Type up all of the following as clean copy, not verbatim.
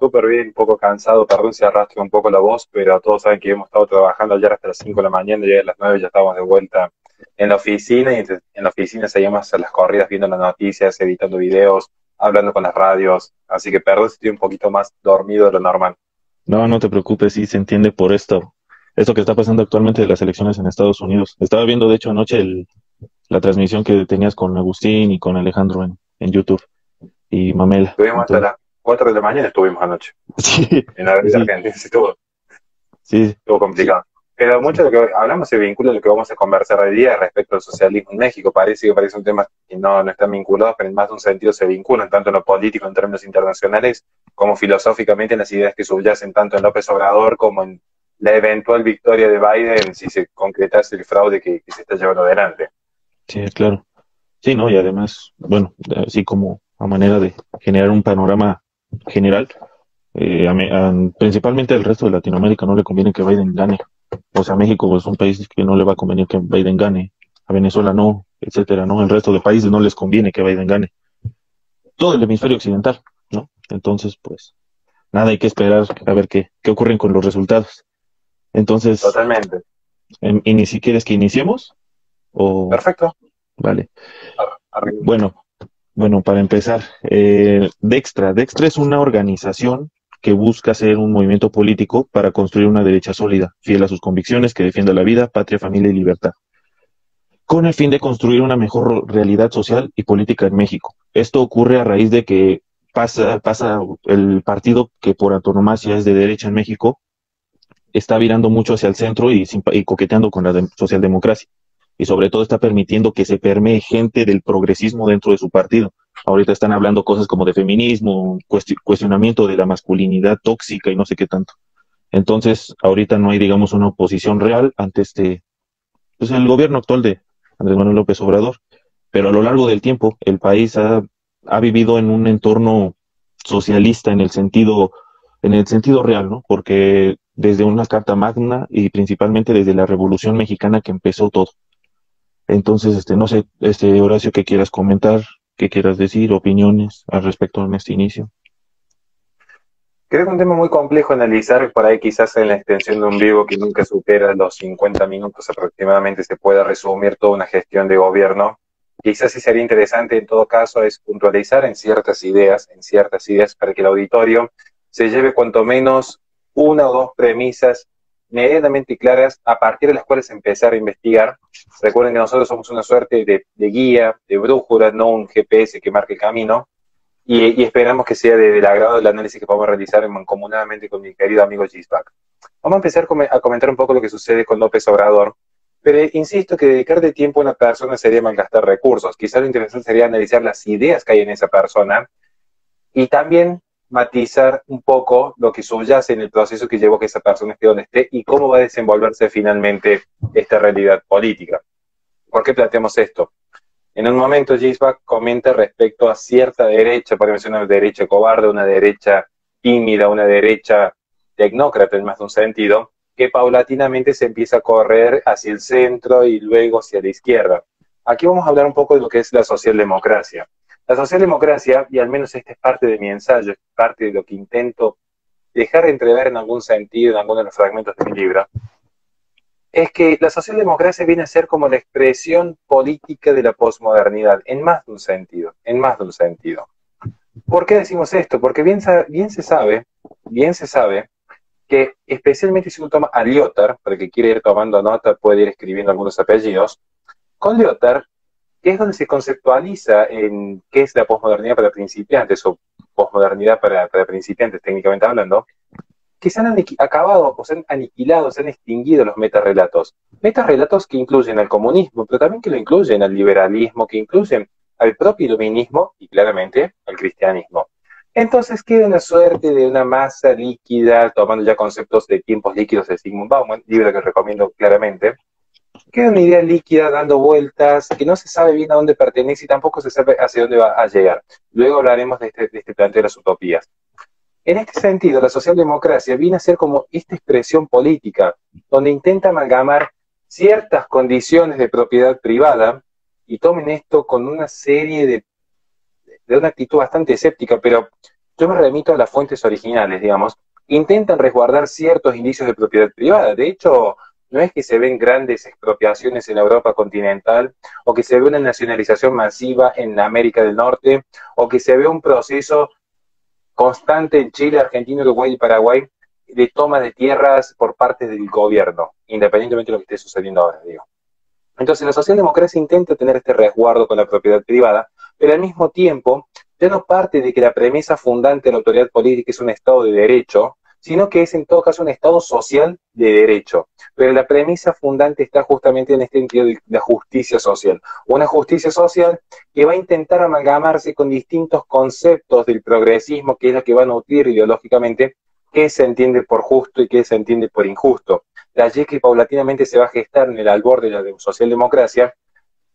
súper bien, un poco cansado, perdón si arrastro un poco la voz, pero todos saben que hemos estado trabajando ayer hasta las 5 de la mañana, llegué a las 9 y ya estábamos de vuelta en la oficina, y en la oficina seguimos a las corridas viendo las noticias, editando videos, hablando con las radios, así que perdón si estoy un poquito más dormido de lo normal. No, no te preocupes, sí se entiende por esto que está pasando actualmente de las elecciones en Estados Unidos. Estaba viendo, de hecho, anoche la transmisión que tenías con Agustín y con Alejandro en YouTube y Mamela. Estuvimos hasta Entonces, las 4 de la mañana, estuvimos anoche sí, en la vida sí, argentina, sí, sí, estuvo sí, complicado. Pero mucho de lo que hablamos se vincula a lo que vamos a conversar hoy día respecto al socialismo en México. Parece un tema que no están vinculados, pero en más de un sentido se vinculan, tanto en lo político en términos internacionales, como filosóficamente en las ideas que subyacen tanto en López Obrador como en la eventual victoria de Biden si se concretase el fraude que se está llevando adelante. sí, claro. Sí, ¿no? Y además, bueno, así como a manera de generar un panorama general, principalmente al resto de Latinoamérica no le conviene que Biden gane. O sea, México es un país que no le va a convenir que Biden gane, a Venezuela no, etcétera, ¿no? El resto de países no les conviene que Biden gane. Todo el hemisferio occidental, ¿no? Entonces, pues, nada, hay que esperar a ver qué ocurren con los resultados. Entonces, Totalmente. ¿quieres que iniciemos? O, Perfecto. vale. Arranquemos. Bueno, bueno, para empezar, Dextra es una organización que busca ser un movimiento político para construir una derecha sólida, fiel a sus convicciones, que defienda la vida, patria, familia y libertad, con el fin de construir una mejor realidad social y política en México. Esto ocurre a raíz de que pasa el partido que por antonomasia es de derecha en México, está virando mucho hacia el centro y coqueteando con la socialdemocracia. Y sobre todo está permitiendo que se permee gente del progresismo dentro de su partido. Ahorita están hablando cosas como de feminismo, cuestionamiento de la masculinidad tóxica y no sé qué tanto. Entonces, ahorita no hay, digamos, una oposición real ante pues el gobierno actual de Andrés Manuel López Obrador. Pero a lo largo del tiempo, el país ha vivido en un entorno socialista en el sentido real, ¿no? Porque desde una Carta Magna y principalmente desde la Revolución Mexicana que empezó todo. Entonces, no sé, Horacio, qué quieras comentar, qué quieras decir, opiniones al respecto en este inicio. Creo que es un tema muy complejo analizar, por ahí quizás en la extensión de un vivo que nunca supera los 50 minutos aproximadamente se pueda resumir toda una gestión de gobierno. Quizás sí sería interesante en todo caso es puntualizar en ciertas ideas para que el auditorio se lleve cuanto menos una o dos premisas medianamente claras a partir de las cuales empezar a investigar. Recuerden que nosotros somos una suerte de guía, de brújula, no un GPS que marque el camino, y esperamos que sea del agrado del análisis que podamos realizar mancomunadamente con mi querido amigo Gisbach. Vamos a empezar a comentar un poco lo que sucede con López Obrador, pero insisto que dedicarle tiempo a una persona sería malgastar recursos. Quizás lo interesante sería analizar las ideas que hay en esa persona y también matizar un poco lo que subyace en el proceso que llevó a que esa persona esté donde esté y cómo va a desenvolverse finalmente esta realidad política. ¿Por qué planteamos esto? En un momento, Gisbach comenta respecto a cierta derecha, podemos decir una derecha cobarde, una derecha tímida, una derecha tecnócrata en más de un sentido, que paulatinamente se empieza a correr hacia el centro y luego hacia la izquierda. Aquí vamos a hablar un poco de lo que es la socialdemocracia. La socialdemocracia, y al menos esta es parte de mi ensayo, es parte de lo que intento dejar de entrever en algún sentido en algunos de los fragmentos de mi libro, es que la socialdemocracia viene a ser como la expresión política de la posmodernidad, en más de un sentido, en más de un sentido. ¿Por qué decimos esto? Porque bien se sabe que especialmente si uno toma a Lyotard, para el que quiere ir tomando nota puede ir escribiendo algunos apellidos, con Lyotard, que es donde se conceptualiza en qué es la posmodernidad para principiantes o posmodernidad para principiantes técnicamente hablando, que se han acabado o se han aniquilado, se han extinguido los metarrelatos. Metarrelatos que incluyen al comunismo, pero también que lo incluyen al liberalismo, que incluyen al propio iluminismo y claramente al cristianismo. Entonces queda una suerte de una masa líquida, tomando ya conceptos de tiempos líquidos de Sigmund Bauman, libro que recomiendo claramente. Queda una idea líquida dando vueltas, que no se sabe bien a dónde pertenece y tampoco se sabe hacia dónde va a llegar. Luego hablaremos de este planteo de las utopías. En este sentido, la socialdemocracia viene a ser como esta expresión política, donde intenta amalgamar ciertas condiciones de propiedad privada, y tomen esto con una serie de una actitud bastante escéptica, pero yo me remito a las fuentes originales, digamos, intentan resguardar ciertos indicios de propiedad privada. De hecho, no es que se ven grandes expropiaciones en la Europa continental, o que se ve una nacionalización masiva en América del Norte, o que se ve un proceso constante en Chile, Argentina, Uruguay y Paraguay de toma de tierras por parte del gobierno, independientemente de lo que esté sucediendo ahora, digo. Entonces, la socialdemocracia intenta tener este resguardo con la propiedad privada, pero al mismo tiempo ya no parte de que la premisa fundante de la autoridad política es un Estado de derecho, sino que es en todo caso un Estado social de derecho. Pero la premisa fundante está justamente en este sentido de la justicia social. Una justicia social que va a intentar amalgamarse con distintos conceptos del progresismo, que es la que va a nutrir ideológicamente qué se entiende por justo y qué se entiende por injusto. De allí que paulatinamente se va a gestar en el albor de la socialdemocracia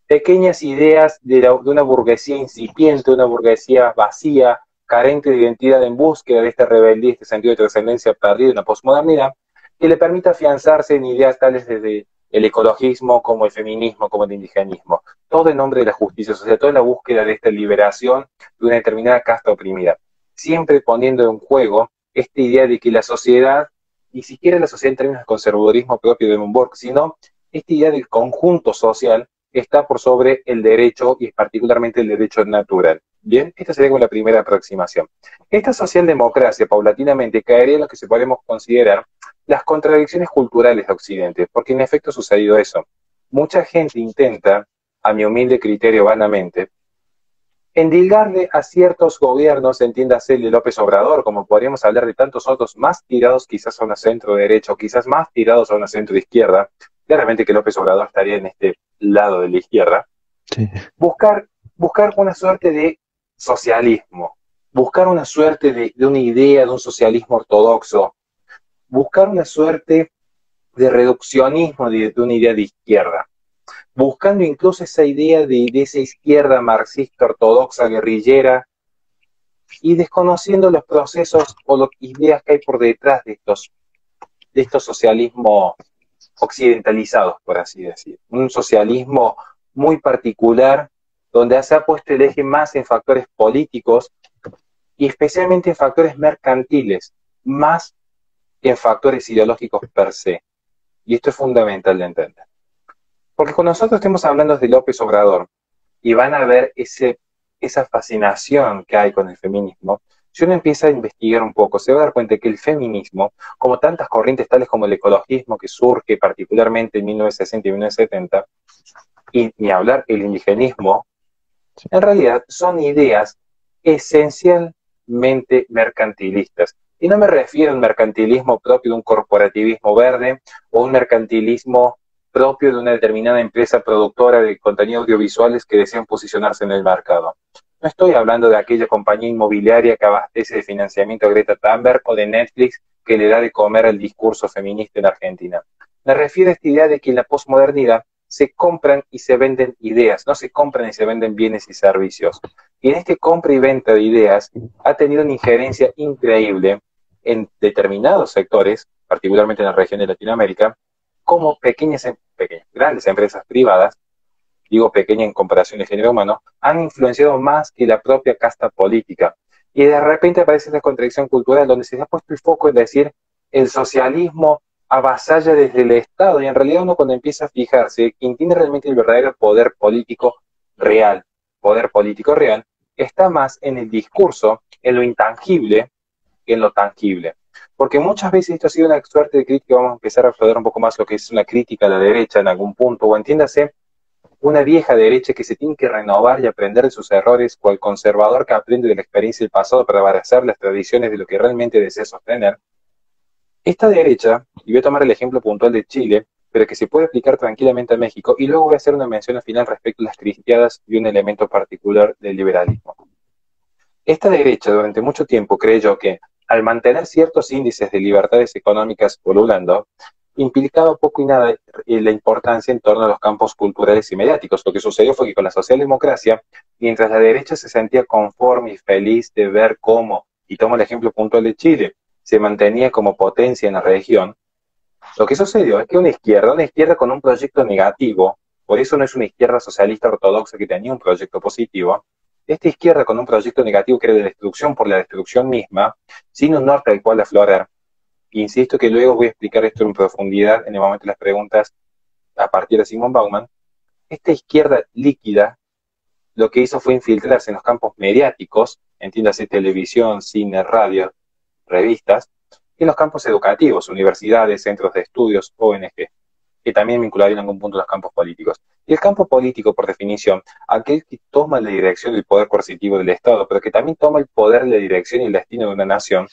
pequeñas ideas de una burguesía incipiente, una burguesía vacía, carente de identidad en búsqueda de esta rebeldía, este sentido de trascendencia perdido en la posmodernidad, que le permita afianzarse en ideas tales desde el ecologismo, como el feminismo, como el indigenismo. Todo en nombre de la justicia social, toda la búsqueda de esta liberación de una determinada casta oprimida. Siempre poniendo en juego esta idea de que la sociedad, ni siquiera la sociedad en términos de conservadurismo propio de Monburg, sino esta idea del conjunto social está por sobre el derecho y particularmente el derecho natural. Bien, esta sería como la primera aproximación. Esta socialdemocracia paulatinamente caería en lo que se podemos considerar las contradicciones culturales de Occidente, porque en efecto ha sucedido eso. Mucha gente intenta, a mi humilde criterio vanamente, endilgarle a ciertos gobiernos, entiéndase el de López Obrador, como podríamos hablar de tantos otros más tirados quizás a una centro derecha o quizás más tirados a una centro izquierda, claramente que López Obrador estaría en este lado de la izquierda, sí. buscar una suerte de socialismo, buscar una suerte de una idea de un socialismo ortodoxo, buscar una suerte de reduccionismo de una idea de izquierda, buscando incluso esa idea de esa izquierda marxista ortodoxa guerrillera y desconociendo los procesos o las ideas que hay por detrás de estos socialismos occidentalizados, por así decir. Un socialismo muy particular donde se ha puesto el eje más en factores políticos y especialmente en factores mercantiles, más que en factores ideológicos per se. Y esto es fundamental de entender. Porque cuando nosotros estemos hablando de López Obrador y van a ver esa fascinación que hay con el feminismo, si uno empieza a investigar un poco, se va a dar cuenta que el feminismo, como tantas corrientes tales como el ecologismo que surge particularmente en 1960 y 1970, y ni hablar el indigenismo, en realidad son ideas esencialmente mercantilistas. Y no me refiero a un mercantilismo propio de un corporativismo verde o un mercantilismo propio de una determinada empresa productora de contenidos audiovisuales que desean posicionarse en el mercado. No estoy hablando de aquella compañía inmobiliaria que abastece de financiamiento a Greta Thunberg o de Netflix que le da de comer al discurso feminista en Argentina. Me refiero a esta idea de que en la posmodernidad se compran y se venden ideas, no se compran y se venden bienes y servicios. Y en este compra y venta de ideas ha tenido una injerencia increíble en determinados sectores, particularmente en la región de Latinoamérica, como grandes empresas privadas, digo pequeña en comparación de género humano, han influenciado más que la propia casta política. Y de repente aparece esta contradicción cultural donde se ha puesto el foco en decir el socialismo avasalla desde el Estado, y en realidad uno cuando empieza a fijarse, quien tiene realmente el verdadero poder político real, está más en el discurso, en lo intangible, que en lo tangible. Porque muchas veces esto ha sido una suerte de crítica, vamos a empezar a explorar un poco más lo que es una crítica a la derecha en algún punto, o entiéndase, una vieja derecha que se tiene que renovar y aprender de sus errores, cual conservador que aprende de la experiencia del pasado para abrazar las tradiciones de lo que realmente desea sostener. Esta derecha, y voy a tomar el ejemplo puntual de Chile, pero que se puede aplicar tranquilamente a México, y luego voy a hacer una mención al final respecto a las cristiadas y un elemento particular del liberalismo. Esta derecha durante mucho tiempo creyó que, al mantener ciertos índices de libertades económicas pululando, implicaba poco y nada la importancia en torno a los campos culturales y mediáticos. Lo que sucedió fue que con la socialdemocracia, mientras la derecha se sentía conforme y feliz de ver cómo, y tomo el ejemplo puntual de Chile, se mantenía como potencia en la región, lo que sucedió es que una izquierda con un proyecto negativo, por eso no es una izquierda socialista ortodoxa que tenía un proyecto positivo, Esta izquierda con un proyecto negativo que era de destrucción por la destrucción misma, sin un norte al cual aflorar. Insisto que luego voy a explicar esto en profundidad en el momento de las preguntas a partir de Simón Bauman. Esta izquierda líquida lo que hizo fue infiltrarse en los campos mediáticos, entiéndase televisión, cine, radio, revistas, y en los campos educativos, universidades, centros de estudios, ONG, que también vincularían en algún punto los campos políticos. Y el campo político, por definición, aquel que toma la dirección del poder coercitivo del Estado, pero que también toma el poder, la dirección y el destino de una nación,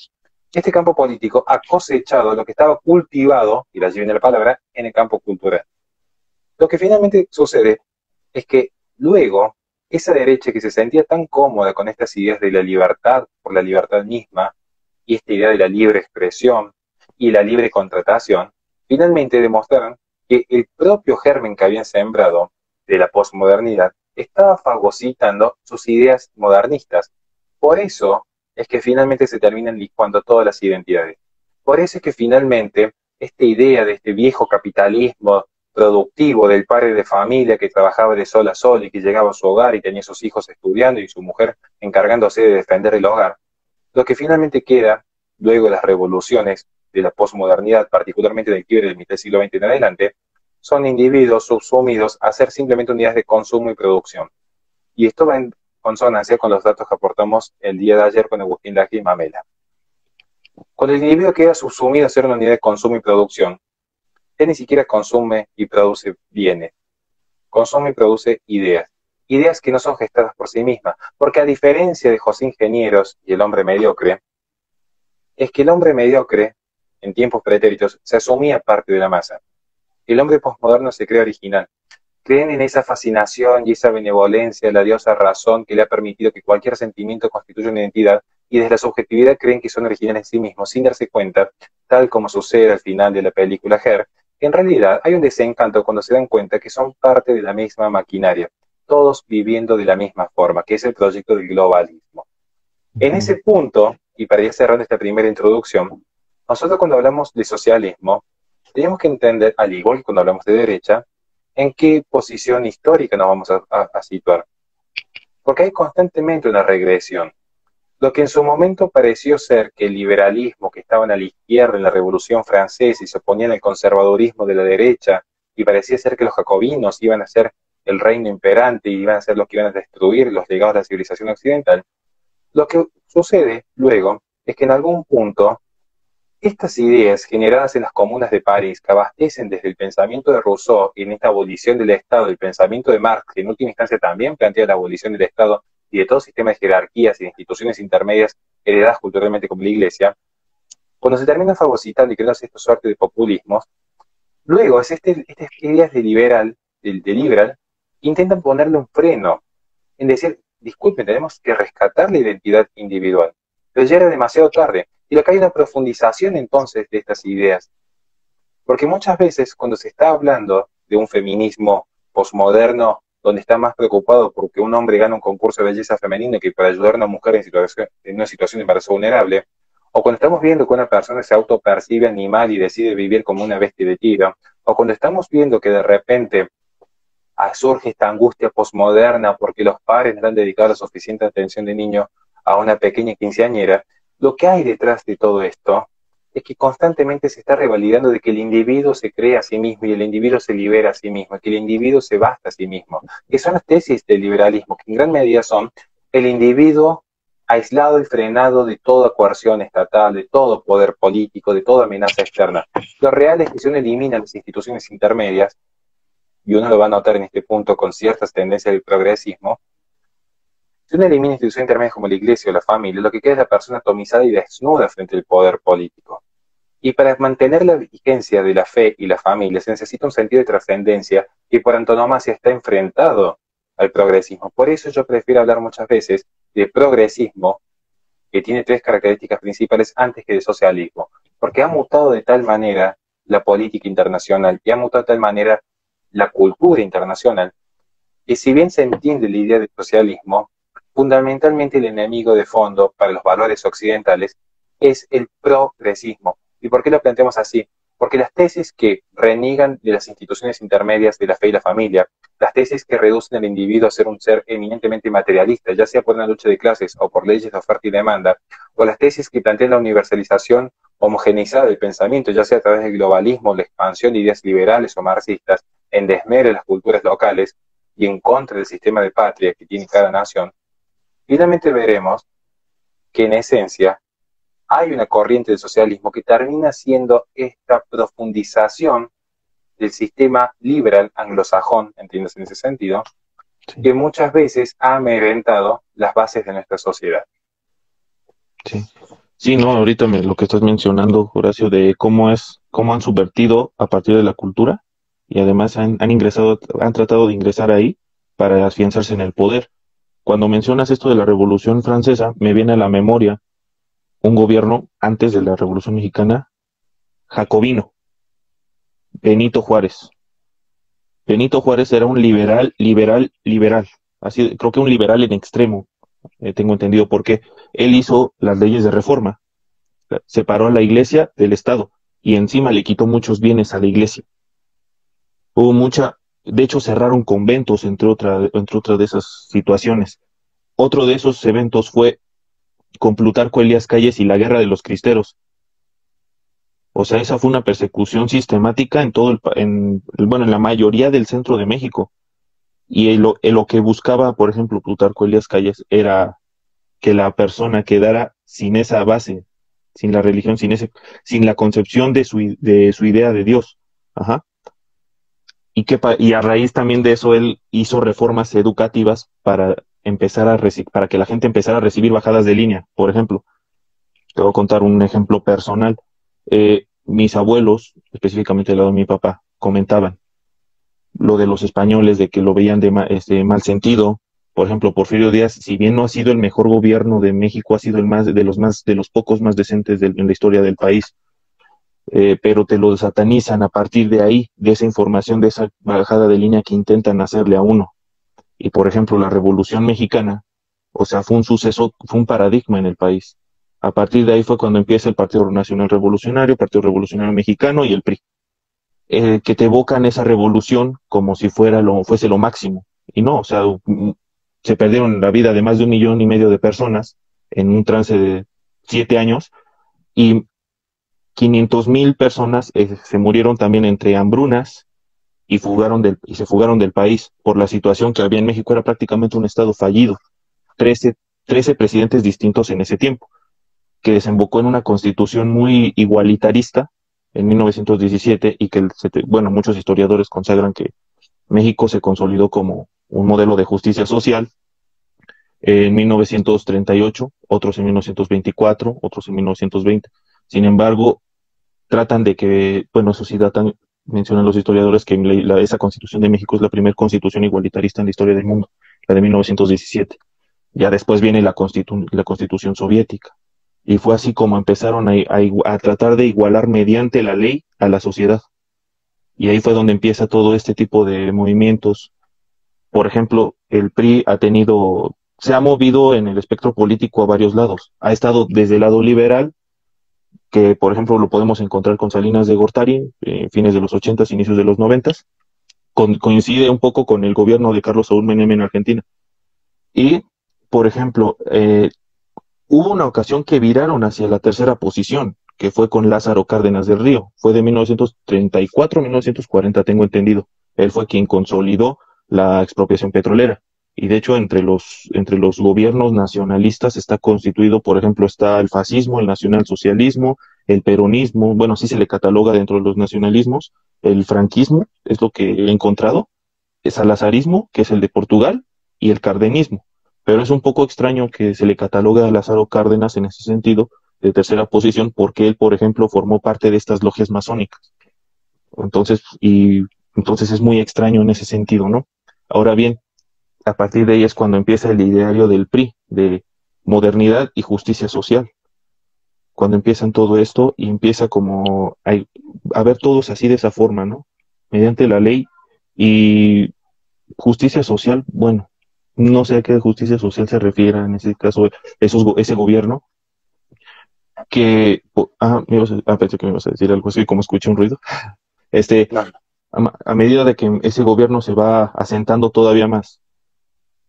este campo político ha cosechado lo que estaba cultivado, y de allí viene la palabra, en el campo cultural. Lo que finalmente sucede es que luego, esa derecha que se sentía tan cómoda con estas ideas de la libertad por la libertad misma, y esta idea de la libre expresión y la libre contratación, finalmente demostraron que el propio germen que habían sembrado de la posmodernidad estaba fagocitando sus ideas modernistas. Por eso es que finalmente se terminan licuando todas las identidades. Por eso es que finalmente esta idea de este viejo capitalismo productivo del padre de familia que trabajaba de sol a sol y que llegaba a su hogar y tenía a sus hijos estudiando y su mujer encargándose de defender el hogar, lo que finalmente queda luego de las revoluciones de la posmodernidad, particularmente del quiebre del mitad del siglo XX en adelante, son individuos subsumidos a ser simplemente unidades de consumo y producción. Y esto va en consonancia con los datos que aportamos el día de ayer con Agustín Laje y Mamela. Cuando el individuo queda subsumido a ser una unidad de consumo y producción, él ni siquiera consume y produce bienes, consume y produce ideas. Ideas que no son gestadas por sí mismas, porque a diferencia de José Ingenieros y el hombre mediocre, es que el hombre mediocre, en tiempos pretéritos, se asumía parte de la masa. El hombre posmoderno se cree original. Creen en esa fascinación y esa benevolencia, la diosa razón que le ha permitido que cualquier sentimiento constituya una identidad, y desde la subjetividad creen que son originales en sí mismos, sin darse cuenta, tal como sucede al final de la película Her, que en realidad hay un desencanto cuando se dan cuenta que son parte de la misma maquinaria, todos viviendo de la misma forma, que es el proyecto del globalismo. En ese punto, y para ir cerrando esta primera introducción, nosotros cuando hablamos de socialismo, tenemos que entender, al igual que cuando hablamos de derecha, en qué posición histórica nos vamos a situar. Porque hay constantemente una regresión. Lo que en su momento pareció ser que el liberalismo, que estaban a la izquierda en la Revolución Francesa y se oponían al conservadurismo de la derecha, y parecía ser que los jacobinos iban a ser el reino imperante y iban a ser los que iban a destruir los legados de la civilización occidental, lo que sucede luego es que en algún punto estas ideas generadas en las comunas de París, que abastecen desde el pensamiento de Rousseau en esta abolición del Estado, el pensamiento de Marx, que en última instancia también plantea la abolición del Estado y de todo sistema de jerarquías y de instituciones intermedias heredadas culturalmente como la Iglesia, cuando se termina fagocitando y creándose esta suerte de populismos, luego estas ideas de liberal intentan ponerle un freno, en decir, disculpen, tenemos que rescatar la identidad individual. Pero ya era demasiado tarde. Y acá hay una profundización entonces de estas ideas. Porque muchas veces cuando se está hablando de un feminismo posmoderno, donde está más preocupado porque un hombre gana un concurso de belleza femenina que para ayudar a una mujer en una situación de embarazo vulnerable, o cuando estamos viendo que una persona se autopercibe animal y decide vivir como una bestia de tiro, o cuando estamos viendo que de repente surge esta angustia posmoderna porque los padres no han dedicado la suficiente atención de niño a una pequeña quinceañera, lo que hay detrás de todo esto es que constantemente se está revalidando de que el individuo se crea a sí mismo y el individuo se libera a sí mismo, que el individuo se basta a sí mismo, que son las tesis del liberalismo, que en gran medida son el individuo aislado y frenado de toda coerción estatal, de todo poder político, de toda amenaza externa. Lo real es que si uno elimina las instituciones intermedias, y uno lo va a notar en este punto con ciertas tendencias del progresismo, si uno elimina instituciones intermedias como la iglesia o la familia, lo que queda es la persona atomizada y desnuda frente al poder político. Y para mantener la vigencia de la fe y la familia se necesita un sentido de trascendencia que por antonomasia está enfrentado al progresismo. Por eso yo prefiero hablar muchas veces de progresismo, que tiene tres características principales antes que de socialismo, porque ha mutado de tal manera la política internacional y ha mutado de tal manera la cultura internacional, que si bien se entiende la idea de socialismo, fundamentalmente el enemigo de fondo para los valores occidentales es el progresismo. ¿Y por qué lo planteamos así? Porque las tesis que reniegan de las instituciones intermedias de la fe y la familia, las tesis que reducen al individuo a ser un ser eminentemente materialista, ya sea por una lucha de clases o por leyes de oferta y demanda, o las tesis que plantean la universalización homogeneizada del pensamiento, ya sea a través del globalismo, la expansión de ideas liberales o marxistas, en desmedro de las culturas locales y en contra del sistema de patria que tiene cada nación, finalmente veremos que en esencia hay una corriente del socialismo que termina siendo esta profundización del sistema liberal anglosajón, entiendes en ese sentido, Sí, que muchas veces ha amedrentado las bases de nuestra sociedad. sí. Sí, no, ahorita lo que estás mencionando, Horacio, de cómo han subvertido a partir de la cultura y además han tratado de ingresar ahí para afianzarse en el poder. Cuando mencionas esto de la Revolución Francesa, me viene a la memoria un gobierno antes de la Revolución Mexicana, jacobino, Benito Juárez. Benito Juárez era un liberal, liberal, liberal. Así, creo que un liberal en extremo, tengo entendido, porque él hizo las leyes de reforma, separó a la iglesia del Estado y encima le quitó muchos bienes a la iglesia. Hubo de hecho cerraron conventos, entre otras de esas situaciones. Otro de esos eventos fue con Plutarco Elías Calles y la Guerra de los Cristeros. O sea, esa fue una persecución sistemática en bueno, en la mayoría del centro de México. Y lo que buscaba, por ejemplo, Plutarco Elías Calles era que la persona quedara sin esa base, sin la religión, sin la concepción de su idea de Dios. Ajá. Y a raíz también de eso, él hizo reformas educativas para para que la gente empezara a recibir bajadas de línea. Por ejemplo, te voy a contar un ejemplo personal. Mis abuelos, específicamente el lado de mi papá, comentaban lo de los españoles, de que lo veían mal sentido. Por ejemplo, Porfirio Díaz, si bien no ha sido el mejor gobierno de México, ha sido el de los pocos más decentes en la historia del país, pero te lo satanizan a partir de ahí, de esa información, de esa bajada de línea que intentan hacerle a uno. Y por ejemplo, la Revolución Mexicana, o sea, fue un suceso, fue un paradigma en el país. A partir de ahí fue cuando empieza el Partido Nacional Revolucionario, Partido Revolucionario Mexicano y el PRI, que te evocan esa revolución como si fuese lo máximo. Y no, o sea, se perdieron la vida de más de 1,5 millones de personas en un trance de 7 años y 500,000 personas se murieron también entre hambrunas y se fugaron del país por la situación que había en México. Era prácticamente un estado fallido. 13, 13 presidentes distintos en ese tiempo, que desembocó en una constitución muy igualitarista en 1917 y que, bueno, muchos historiadores consagran que México se consolidó como un modelo de justicia social en 1938, otros en 1924, otros en 1920. Sin embargo, tratan de que, bueno, eso sí mencionan los historiadores que esa constitución de México es la primera constitución igualitarista en la historia del mundo, la de 1917. Ya después viene la constitución soviética. Y fue así como empezaron a tratar de igualar mediante la ley a la sociedad. Y ahí fue donde empieza todo este tipo de movimientos. Por ejemplo, el PRI se ha movido en el espectro político a varios lados. Ha estado desde el lado liberal, que por ejemplo lo podemos encontrar con Salinas de Gortari, fines de los 80s, inicios de los 90s. Coincide un poco con el gobierno de Carlos Saúl Menem en Argentina. Y, por ejemplo, hubo una ocasión que viraron hacia la tercera posición, que fue con Lázaro Cárdenas del Río. Fue de 1934 a 1940, tengo entendido. Él fue quien consolidó la expropiación petrolera. Y de hecho, entre los gobiernos nacionalistas está constituido, por ejemplo, está el fascismo, el nacionalsocialismo, el peronismo, bueno, sí se le cataloga dentro de los nacionalismos, el franquismo, es lo que he encontrado, el salazarismo, que es el de Portugal, y el cardenismo. Pero es un poco extraño que se le catalogue a Lázaro Cárdenas en ese sentido de tercera posición, porque él, por ejemplo, formó parte de estas logias masónicas. Entonces es muy extraño en ese sentido, ¿no? Ahora bien, a partir de ahí es cuando empieza el ideario del PRI, de modernidad y justicia social. Cuando empiezan todo esto y empieza como a ver todos así de esa forma, ¿no? Mediante la ley y justicia social, bueno, no sé a qué justicia social se refiere en ese caso ese gobierno, Pensé que me ibas a decir algo así, como escuché un ruido. Este, No, a medida de que ese gobierno se va asentando todavía más,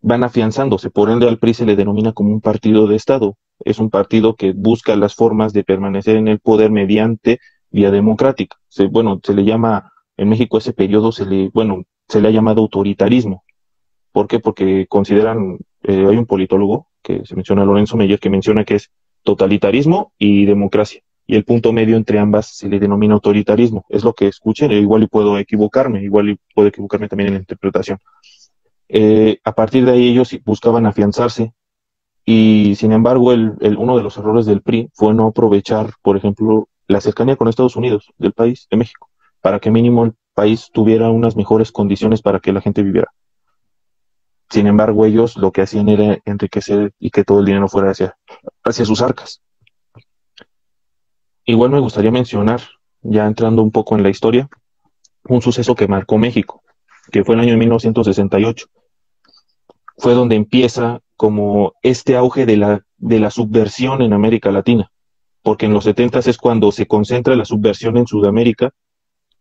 van afianzándose, por ende al PRI se le denomina como un partido de Estado. Es un partido que busca las formas de permanecer en el poder mediante vía democrática. Se le llama, en México ese periodo se le ha llamado autoritarismo. ¿Por qué? Porque consideran, hay un politólogo que se menciona, Lorenzo Meyer, que menciona que es totalitarismo y democracia. Y el punto medio entre ambas se le denomina autoritarismo. Es lo que escuchen, igual y puedo equivocarme, igual y puedo equivocarme también en la interpretación. A partir de ahí ellos buscaban afianzarse y sin embargo uno de los errores del PRI fue no aprovechar, por ejemplo, la cercanía con Estados Unidos del país, de México, para que mínimo el país tuviera unas mejores condiciones para que la gente viviera. Sin embargo, ellos lo que hacían era enriquecer y que todo el dinero fuera hacia sus arcas. Igual me gustaría mencionar, ya entrando un poco en la historia, un suceso que marcó México, que fue el año 1968. Fue donde empieza como este auge de la subversión en América Latina, porque en los 70 es cuando se concentra la subversión en Sudamérica,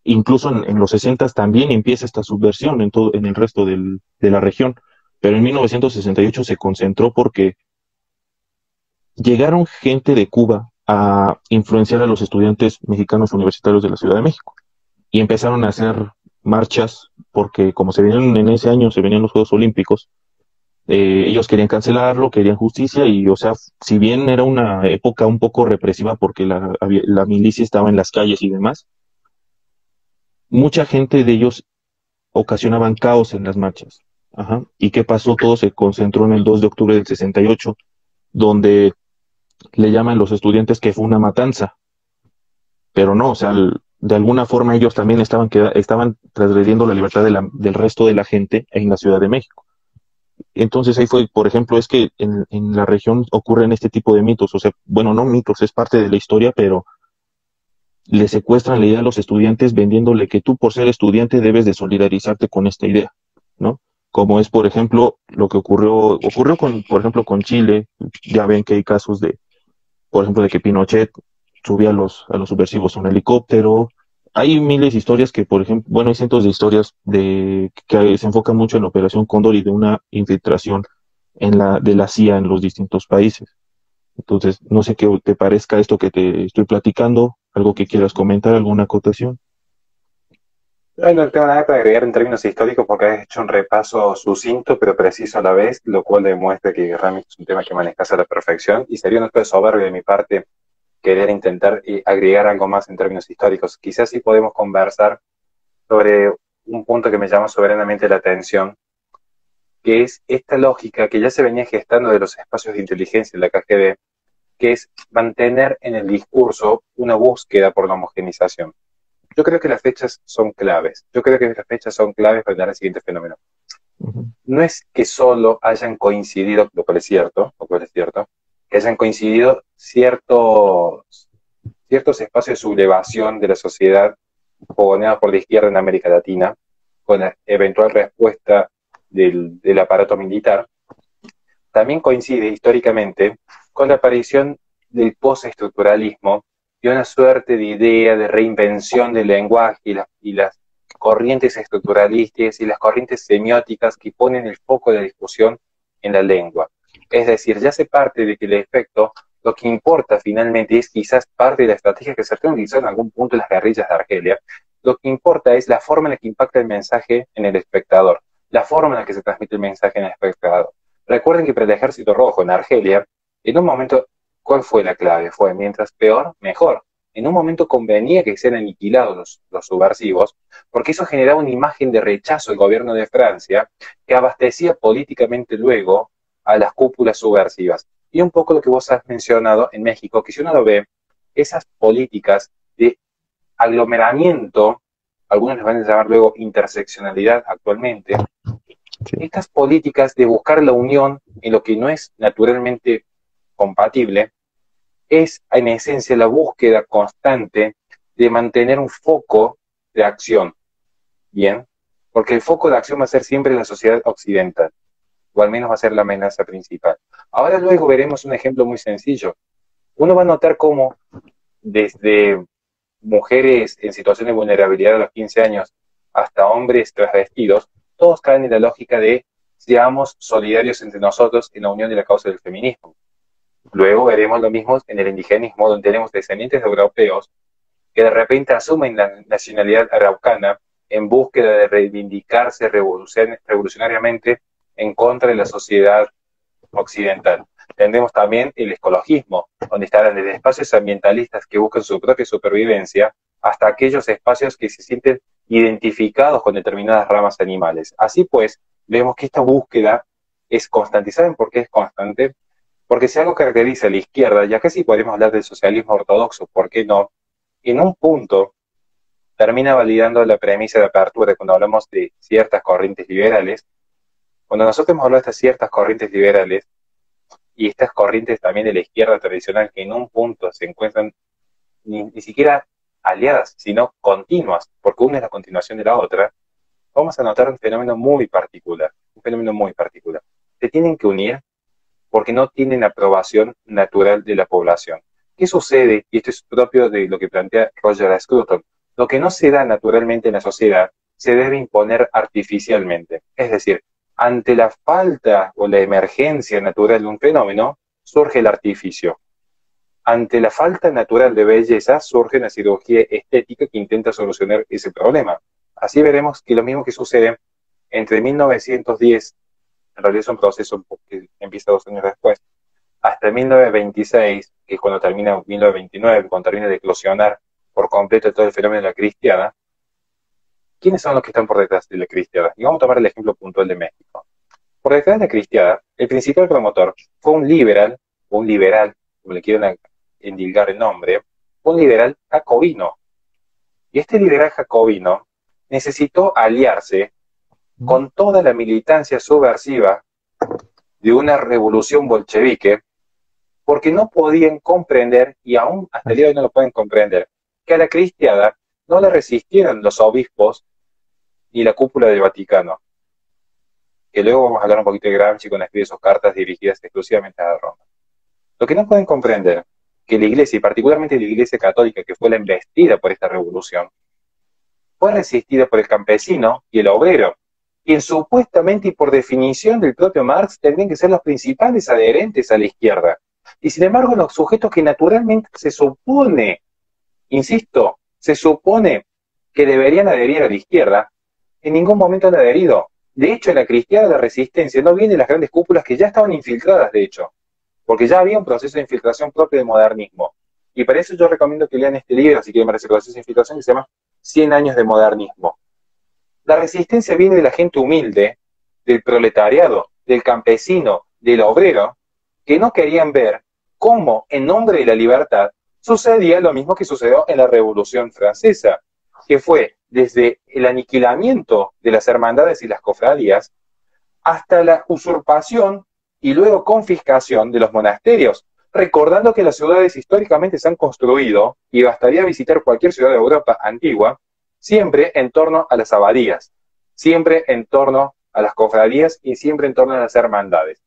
incluso en los 60 también empieza esta subversión en el resto de la región, pero en 1968 se concentró porque llegaron gente de Cuba a influenciar a los estudiantes mexicanos universitarios de la Ciudad de México y empezaron a hacer marchas porque como se venían en ese año, se venían los Juegos Olímpicos. Ellos querían cancelarlo, querían justicia y, o sea, si bien era una época un poco represiva porque la milicia estaba en las calles y demás, mucha gente de ellos ocasionaban caos en las marchas. Ajá. ¿Y qué pasó? Todo se concentró en el 2 de octubre del 68, donde le llaman los estudiantes que fue una matanza, pero no, o sea, de alguna forma ellos también estaban transgrediendo la libertad del resto de la gente en la Ciudad de México. Entonces ahí fue, por ejemplo, es que en la región ocurren este tipo de mitos, o sea, bueno, no mitos, es parte de la historia, pero le secuestran la idea a los estudiantes vendiéndole que tú por ser estudiante debes de solidarizarte con esta idea, ¿no? Como es, por ejemplo, lo que ocurrió con, por ejemplo, con Chile, ya ven que hay casos por ejemplo, de que Pinochet subía a los subversivos a un helicóptero. Hay miles de historias que, por ejemplo, bueno, hay cientos de historias que se enfocan mucho en la Operación Cóndor y de una infiltración de la CIA en los distintos países. Entonces, no sé qué te parezca esto que te estoy platicando, algo que quieras comentar, alguna acotación. no tengo nada que agregar en términos históricos porque has hecho un repaso sucinto pero preciso a la vez, lo cual demuestra que realmente es un tema que manejas a la perfección y sería un acto de soberbia de mi parte querer intentar agregar algo más en términos históricos. Quizás sí podemos conversar sobre un punto que me llama soberanamente la atención, que es esta lógica que ya se venía gestando de los espacios de inteligencia en la KGB, que es mantener en el discurso una búsqueda por la homogenización. Yo creo que las fechas son claves. Yo creo que las fechas son claves para dar el siguiente fenómeno. Ujú. No es que solo hayan coincidido, lo cual es cierto, que hayan coincidido ciertos espacios de sublevación de la sociedad fogoneados por la izquierda en América Latina, con la eventual respuesta del aparato militar, también coincide históricamente con la aparición del postestructuralismo y una suerte de idea de reinvención del lenguaje y las corrientes estructuralistas y las corrientes semióticas que ponen el foco de la discusión en la lengua. Es decir, ya se parte de que el efecto, lo que importa finalmente es quizás parte de la estrategia que se utilizó en algún punto en las guerrillas de Argelia, lo que importa es la forma en la que impacta el mensaje en el espectador, la forma en la que se transmite el mensaje en el espectador. Recuerden que para el Ejército Rojo en Argelia, en un momento, ¿cuál fue la clave? Fue mientras peor, mejor. En un momento convenía que sean aniquilados los subversivos, porque eso generaba una imagen de rechazo al gobierno de Francia que abastecía políticamente luego a las cúpulas subversivas. Y un poco lo que vos has mencionado en México, que si uno lo ve, esas políticas de aglomeramiento, algunos les van a llamar luego interseccionalidad actualmente, Sí. estas políticas de buscar la unión en lo que no es naturalmente compatible, es en esencia la búsqueda constante de mantener un foco de acción, ¿bien? Porque el foco de acción va a ser siempre la sociedad occidental, o al menos va a ser la amenaza principal. Ahora luego veremos un ejemplo muy sencillo. uno va a notar cómo desde mujeres en situación de vulnerabilidad a los 15 años hasta hombres transvestidos, todos caen en la lógica de seamos solidarios entre nosotros en la unión de la causa del feminismo. Luego veremos lo mismo en el indigenismo, donde tenemos descendientes de europeos que de repente asumen la nacionalidad araucana en búsqueda de reivindicarse revolucionariamente en contra de la sociedad occidental. Tendremos también el ecologismo, donde estarán desde espacios ambientalistas que buscan su propia supervivencia hasta aquellos espacios que se sienten identificados con determinadas ramas animales. Así pues, vemos que esta búsqueda es constante. ¿Y saben por qué es constante? Porque si algo caracteriza a la izquierda, ya casi podemos hablar del socialismo ortodoxo, ¿por qué no? En un punto termina validando la premisa de apertura cuando hablamos de ciertas corrientes liberales. Cuando nosotros hemos hablado de estas ciertas corrientes liberales, y estas corrientes también de la izquierda tradicional que en un punto se encuentran ni siquiera aliadas, sino continuas, porque una es la continuación de la otra, vamos a notar un fenómeno muy particular, Se tienen que unir porque no tienen aprobación natural de la población. ¿Qué sucede? Y esto es propio de lo que plantea Roger Scruton. Lo que no se da naturalmente en la sociedad se debe imponer artificialmente. Es decir, ante la falta o la emergencia natural de un fenómeno, surge el artificio. Ante la falta natural de belleza, surge una cirugía estética que intenta solucionar ese problema. Así veremos que lo mismo que sucede entre 1910, en realidad es un proceso que empieza 2 años después, hasta 1926, que es cuando termina 1929, cuando termina de eclosionar por completo todo el fenómeno de la cristiada. ¿Quiénes son los que están por detrás de la cristiada? Y vamos a tomar el ejemplo puntual de México. Por detrás de la cristiada, el principal promotor fue un liberal, como le quieran endilgar el nombre, un liberal jacobino. Y este liberal jacobino necesitó aliarse con toda la militancia subversiva de una revolución bolchevique, porque no podían comprender, y aún hasta el día de hoy no lo pueden comprender, que a la cristiada no le resistieran los obispos y la cúpula del Vaticano. Que luego vamos a hablar un poquito de Gramsci cuando escribe sus cartas dirigidas exclusivamente a Roma. Lo que no pueden comprender, que la Iglesia, y particularmente la Iglesia católica, que fue la embestida por esta revolución, fue resistida por el campesino y el obrero, quien supuestamente y por definición del propio Marx tendrían que ser los principales adherentes a la izquierda. Y sin embargo, los sujetos que naturalmente se supone, insisto, se supone que deberían adherir a la izquierda, en ningún momento han adherido. De hecho, en la cristiana la resistencia no viene de las grandes cúpulas que ya estaban infiltradas, de hecho, porque ya había un proceso de infiltración propio del modernismo. Y para eso yo recomiendo que lean este libro, si quieren ver ese proceso de infiltración, que se llama 100 años de modernismo. La resistencia viene de la gente humilde, del proletariado, del campesino, del obrero, que no querían ver cómo, en nombre de la libertad, sucedía lo mismo que sucedió en la Revolución Francesa, que fue desde el aniquilamiento de las hermandades y las cofradías hasta la usurpación y luego confiscación de los monasterios, recordando que las ciudades históricamente se han construido, y bastaría visitar cualquier ciudad de Europa antigua, siempre en torno a las abadías, siempre en torno a las cofradías y siempre en torno a las hermandades.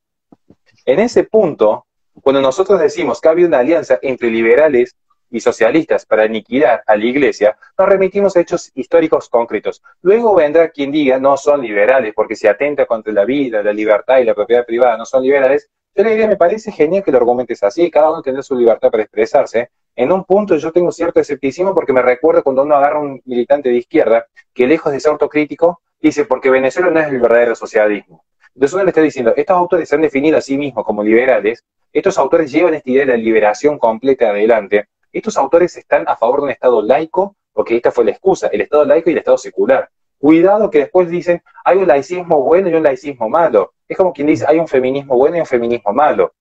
En ese punto, cuando nosotros decimos que había una alianza entre liberales y socialistas para aniquilar a la Iglesia, nos remitimos a hechos históricos concretos. Luego vendrá quien diga, no son liberales porque se atenta contra la vida, la libertad y la propiedad privada, no son liberales. Yo le diría, me parece genial que lo argumentes así, cada uno tendrá su libertad para expresarse. En un punto yo tengo cierto escepticismo porque me recuerdo cuando uno agarra a un militante de izquierda que, lejos de ser autocrítico, dice, porque Venezuela no es el verdadero socialismo. Entonces uno le está diciendo, estos autores se han definido a sí mismos como liberales, estos autores llevan esta idea de la liberación completa adelante, estos autores están a favor de un Estado laico, porque esta fue la excusa, el Estado laico y el Estado secular. Cuidado que después dicen, hay un laicismo bueno y un laicismo malo. Es como quien dice, hay un feminismo bueno y un feminismo malo.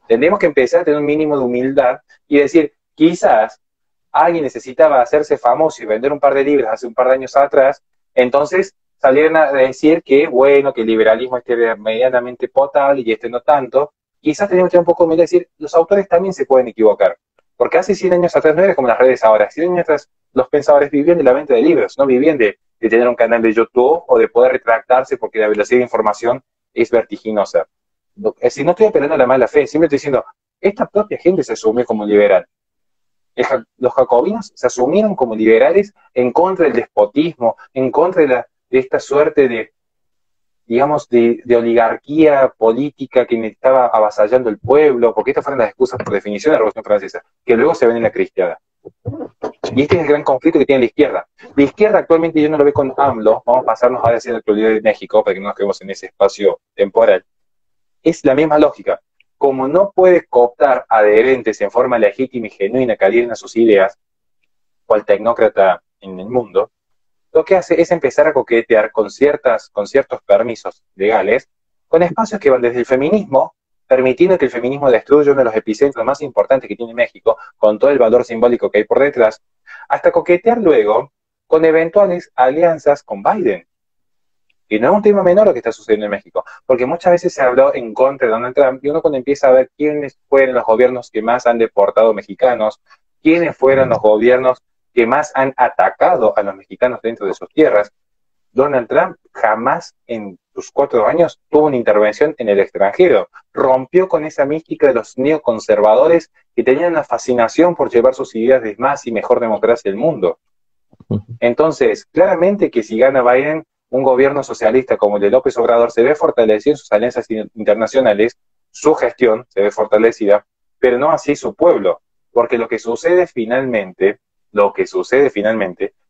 Tendremos que empezar a tener un mínimo de humildad y decir, quizás alguien necesitaba hacerse famoso y vender un par de libros hace un par de años atrás, entonces salieron a decir que, bueno, que el liberalismo esté medianamente potable y este no tanto. Quizás tenemos que tener un poco de humildad y decir, los autores también se pueden equivocar. Porque hace 100 años atrás no era como las redes ahora. 100 años atrás los pensadores vivían de la venta de libros, no vivían de tener un canal de YouTube o de poder retractarse porque la velocidad de información es vertiginosa. Es decir, no estoy apelando a la mala fe, siempre estoy diciendo, esta propia gente se asumió como liberal. Los jacobinos se asumieron como liberales en contra del despotismo, en contra de esta suerte de, digamos, de oligarquía política que estaba avasallando el pueblo, porque estas fueron las excusas por definición de la Revolución Francesa, que luego se ven en la cristiada. Y este es el gran conflicto que tiene la izquierda. La izquierda actualmente yo no lo veo con AMLO, vamos a pasarnos ahora hacia la actualidad de México, para que no nos quedemos en ese espacio temporal. Es la misma lógica. Como no puede cooptar adherentes en forma legítima y genuina que adhieren a sus ideas, cual tecnócrata en el mundo, lo que hace es empezar a coquetear con ciertos permisos legales, con espacios que van desde el feminismo, permitiendo que el feminismo destruya uno de los epicentros más importantes que tiene México, con todo el valor simbólico que hay por detrás, hasta coquetear luego con eventuales alianzas con Biden. Y no es un tema menor lo que está sucediendo en México, porque muchas veces se habló en contra de Donald Trump, y uno cuando empieza a ver quiénes fueron los gobiernos que más han deportado mexicanos, quiénes fueron los gobiernos que más han atacado a los mexicanos dentro de sus tierras, Donald Trump jamás en sus 4 años tuvo una intervención en el extranjero. Rompió con esa mística de los neoconservadores que tenían una fascinación por llevar sus ideas de más y mejor democracia al mundo. Entonces, claramente que si gana Biden, un gobierno socialista como el de López Obrador se ve fortalecido en sus alianzas internacionales, su gestión se ve fortalecida, pero no así su pueblo, porque lo que sucede finalmente,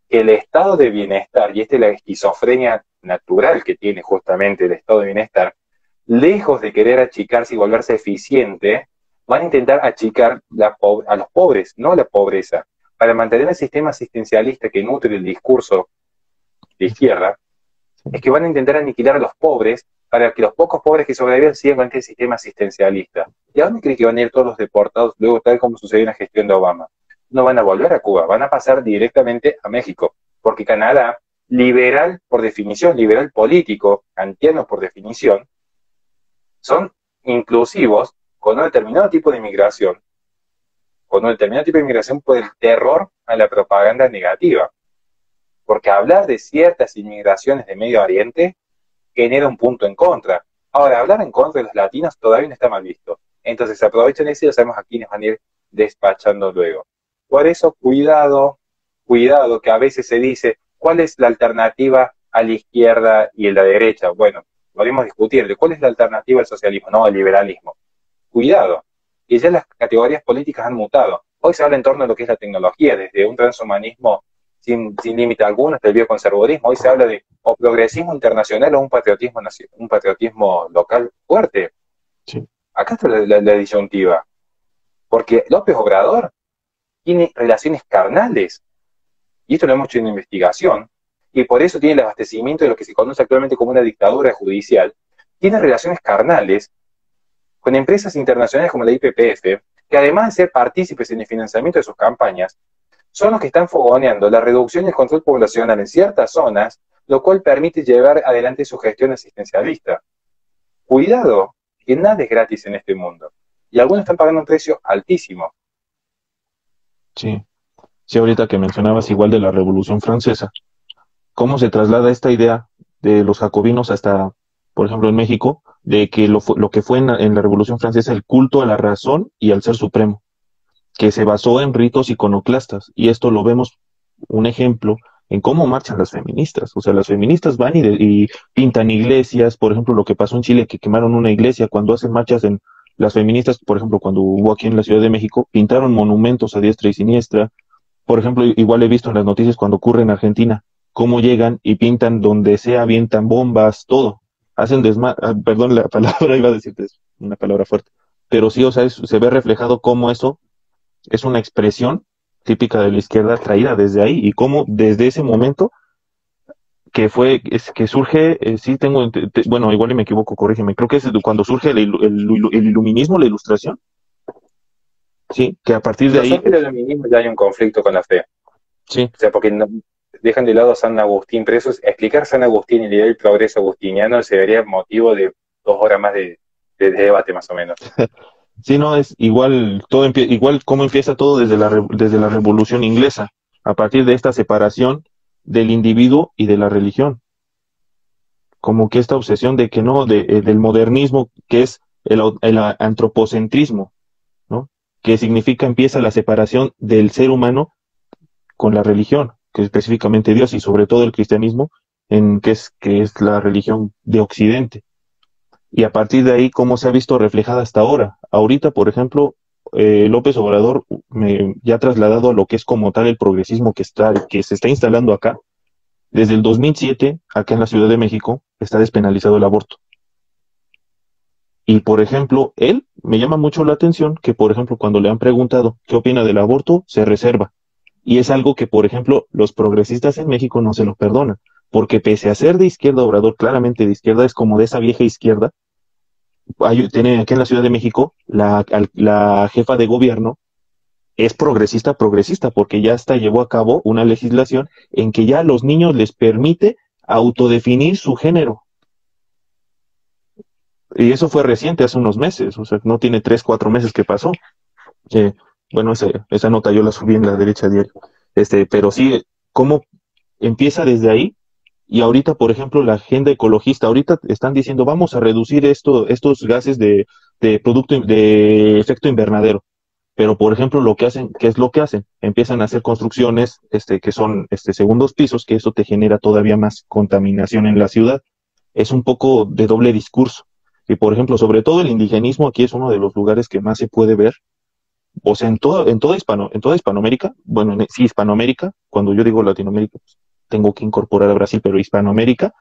que el estado de bienestar, y esta es la esquizofrenia natural que tiene justamente el estado de bienestar, lejos de querer achicarse y volverse eficiente, van a intentar achicar a los pobres, no la pobreza, para mantener el sistema asistencialista que nutre el discurso de izquierda, es que van a intentar aniquilar a los pobres para que los pocos pobres que sobreviven sigan con este sistema asistencialista. ¿Y a dónde cree que van a ir todos los deportados luego, tal como sucedió en la gestión de Obama? No van a volver a Cuba, van a pasar directamente a México, porque Canadá, liberal por definición, liberal político, kantiano por definición, son inclusivos con un determinado tipo de inmigración, por el terror a la propaganda negativa. Porque hablar de ciertas inmigraciones de Medio Oriente genera un punto en contra. Ahora, hablar en contra de los latinos todavía no está mal visto. Entonces aprovechan eso y ya sabemos a quiénes van a ir despachando luego. Por eso, cuidado, que a veces se dice, ¿cuál es la alternativa a la izquierda y a la derecha? Bueno, podemos discutir de cuál es la alternativa al socialismo, no al liberalismo. Cuidado, que ya las categorías políticas han mutado. Hoy se habla en torno a lo que es la tecnología, desde un transhumanismo sin límite alguno hasta el bioconservadurismo. Hoy se habla de o progresismo internacional o un patriotismo local fuerte. Sí. Acá está la disyuntiva. Porque López Obrador tiene relaciones carnales, y esto lo hemos hecho en investigación, y por eso tiene el abastecimiento de lo que se conoce actualmente como una dictadura judicial. Tiene relaciones carnales con empresas internacionales como la IPPF, que además de ser partícipes en el financiamiento de sus campañas, son los que están fogoneando la reducción y el control poblacional en ciertas zonas, lo cual permite llevar adelante su gestión asistencialista. Cuidado, que nada es gratis en este mundo, y algunos están pagando un precio altísimo. Sí, sí, ahorita que mencionabas igual de la Revolución Francesa, cómo se traslada esta idea de los jacobinos hasta, por ejemplo, en México, de que lo que fue en la Revolución Francesa el culto a la razón y al ser supremo, que se basó en ritos iconoclastas, y esto lo vemos un ejemplo en cómo marchan las feministas. O sea, las feministas van y pintan iglesias, por ejemplo, lo que pasó en Chile, que quemaron una iglesia, cuando hacen marchas en las feministas, por ejemplo, cuando hubo aquí en la Ciudad de México, pintaron monumentos a diestra y siniestra. Por ejemplo, igual he visto en las noticias cuando ocurre en Argentina, cómo llegan y pintan donde sea, avientan bombas, todo. Hacen perdón la palabra, iba a decirte una palabra fuerte, pero sí, o sea, se ve reflejado cómo eso es una expresión típica de la izquierda traída desde ahí, y cómo desde ese momento que surge, sí tengo, bueno, igual y me equivoco, corrígeme, creo que es cuando surge el iluminismo, la ilustración, sí, que a partir de ahí... El iluminismo ya hay un conflicto con la fe. Sí. O sea, porque dejan de lado a San Agustín, pero eso es explicar San Agustín y la idea del progreso agustiniano se vería motivo de 2 horas más de debate, más o menos. Sí, no, es igual, igual cómo empieza todo desde la Revolución Inglesa, a partir de esta separación del individuo y de la religión. Como que esta obsesión de que no, del modernismo, que es el antropocentrismo, que significa empieza la separación del ser humano con la religión, que es específicamente Dios y sobre todo el cristianismo, que es la religión de Occidente. Y a partir de ahí, ¿cómo se ha visto reflejada hasta ahora? Ahorita, por ejemplo, López Obrador ya ha trasladado a lo que es como tal el progresismo que se está instalando acá. Desde el 2007, acá en la Ciudad de México, está despenalizado el aborto. Y, por ejemplo, él me llama mucho la atención que, por ejemplo, cuando le han preguntado qué opina del aborto, se reserva. Y es algo que, por ejemplo, los progresistas en México no se lo perdonan, porque pese a ser de izquierda, Obrador claramente de izquierda, es como de esa vieja izquierda. Tiene aquí en la Ciudad de México la jefa de gobierno es progresista, progresista, porque ya hasta llevó a cabo una legislación en que ya a los niños les permite autodefinir su género. Y eso fue reciente, hace unos meses, o sea, no tiene 3, 4 meses que pasó. Eh, bueno, esa nota yo la subí en la derecha diario. Pero sí, cómo empieza desde ahí. Y ahorita, por ejemplo, la agenda ecologista, ahorita están diciendo, vamos a reducir estos gases de efecto invernadero. Pero, por ejemplo, lo que hacen, ¿qué es lo que hacen? Empiezan a hacer construcciones, que son, segundos pisos, que eso te genera todavía más contaminación en la ciudad. Es un poco de doble discurso. Y, por ejemplo, sobre todo el indigenismo aquí es uno de los lugares que más se puede ver. O sea, en toda Hispanoamérica, bueno, sí, Hispanoamérica, cuando yo digo Latinoamérica, pues, tengo que incorporar a Brasil, pero Hispanoamérica,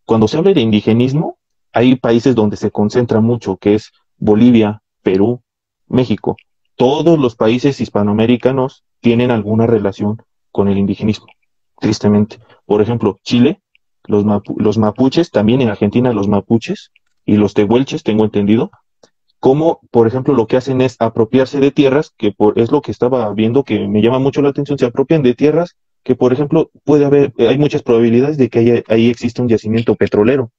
cuando se habla de indigenismo, hay países donde se concentra mucho, que es Bolivia, Perú, México. Todos los países hispanoamericanos tienen alguna relación con el indigenismo, tristemente. Por ejemplo, Chile, los mapuches, también en Argentina los mapuches y los tehuelches, tengo entendido, como, por ejemplo, lo que hacen es apropiarse de tierras, es lo que estaba viendo que me llama mucho la atención, se apropian de tierras que, por ejemplo, hay muchas probabilidades de que ahí existe un yacimiento petrolero.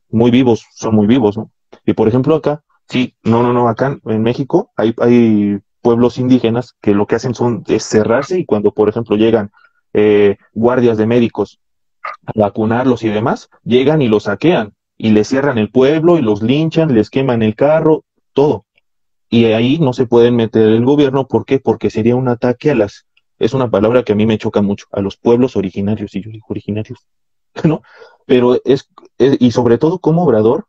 Muy vivos, son muy vivos, ¿no? Y, por ejemplo, acá, sí, no, acá en México hay pueblos indígenas que lo que hacen es cerrarse y cuando, por ejemplo, llegan guardias de médicos a vacunarlos y demás, llegan y los saquean y les cierran el pueblo y los linchan, les queman el carro, todo. Y ahí no se pueden meter el gobierno, ¿por qué? Porque sería un ataque es una palabra que a mí me choca mucho, a los pueblos originarios, y yo digo originarios, ¿no? Pero y sobre todo como Obrador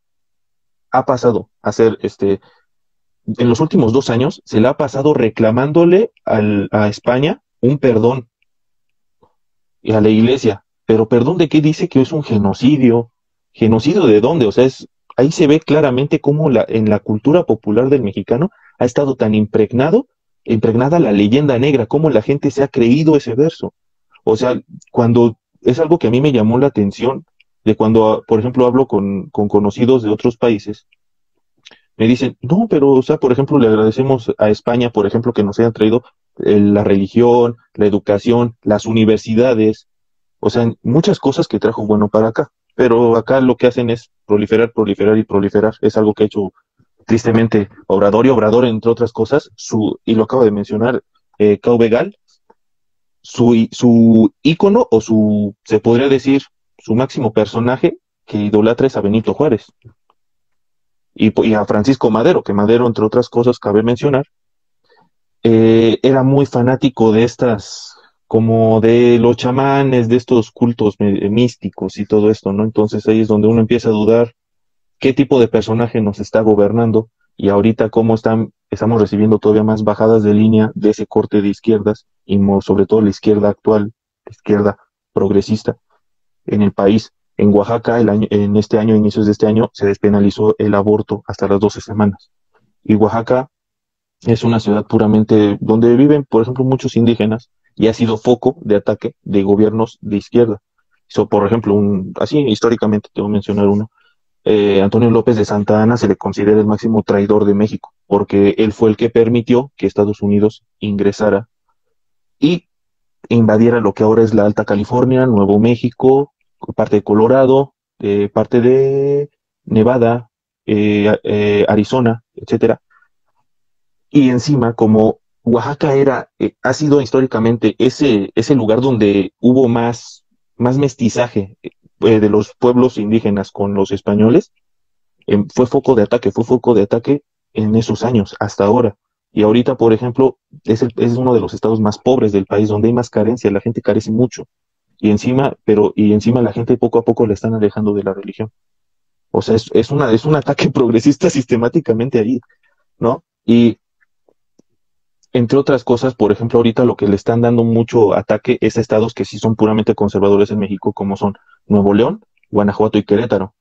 ha pasado a ser, en los últimos 2 años, se le ha pasado reclamándole a España un perdón y a la iglesia, pero perdón de qué dice que es un genocidio. ¿Genocidio de dónde? O sea, ahí se ve claramente cómo en la cultura popular del mexicano ha estado tan impregnada la leyenda negra, cómo la gente se ha creído ese verso. O sea, cuando es algo que a mí me llamó la atención, de cuando, por ejemplo, hablo con conocidos de otros países, me dicen, no, pero, o sea, por ejemplo, le agradecemos a España, por ejemplo, que nos hayan traído la religión, la educación, las universidades, o sea, muchas cosas que trajo bueno para acá. Pero acá lo que hacen es proliferar, proliferar y proliferar. Es algo que ha hecho tristemente Obrador y Obrador, entre otras cosas, y lo acabo de mencionar, Cao Begal, su ícono o se podría decir, su máximo personaje que idolatra es a Benito Juárez. Y a Francisco Madero, que Madero, entre otras cosas, cabe mencionar, era muy fanático de como de los chamanes, de estos cultos místicos y todo esto, ¿no? Entonces ahí es donde uno empieza a dudar qué tipo de personaje nos está gobernando y ahorita cómo estamos recibiendo todavía más bajadas de línea de ese corte de izquierdas y sobre todo la izquierda actual, la izquierda progresista en el país. En Oaxaca, inicios de este año, se despenalizó el aborto hasta las 12 semanas. Y Oaxaca es una ciudad puramente donde viven, por ejemplo, muchos indígenas y ha sido foco de ataque de gobiernos de izquierda. Por ejemplo, así históricamente te voy a mencionar uno. Antonio López de Santa Anna se le considera el máximo traidor de México, porque él fue el que permitió que Estados Unidos ingresara y invadiera lo que ahora es la Alta California, Nuevo México, parte de Colorado, parte de Nevada, Arizona, etcétera. Y encima, como Oaxaca ha sido históricamente ese lugar donde hubo más mestizaje de los pueblos indígenas con los españoles, fue foco de ataque en esos años, hasta ahora. Y ahorita, por ejemplo, es uno de los estados más pobres del país, donde hay más carencia, la gente carece mucho. Y encima la gente poco a poco la están alejando de la religión. O sea, es un ataque progresista sistemáticamente ahí, ¿no? Y entre otras cosas, por ejemplo, ahorita lo que le están dando mucho ataque es a estados que sí son puramente conservadores en México, como son Nuevo León, Guanajuato y Querétaro.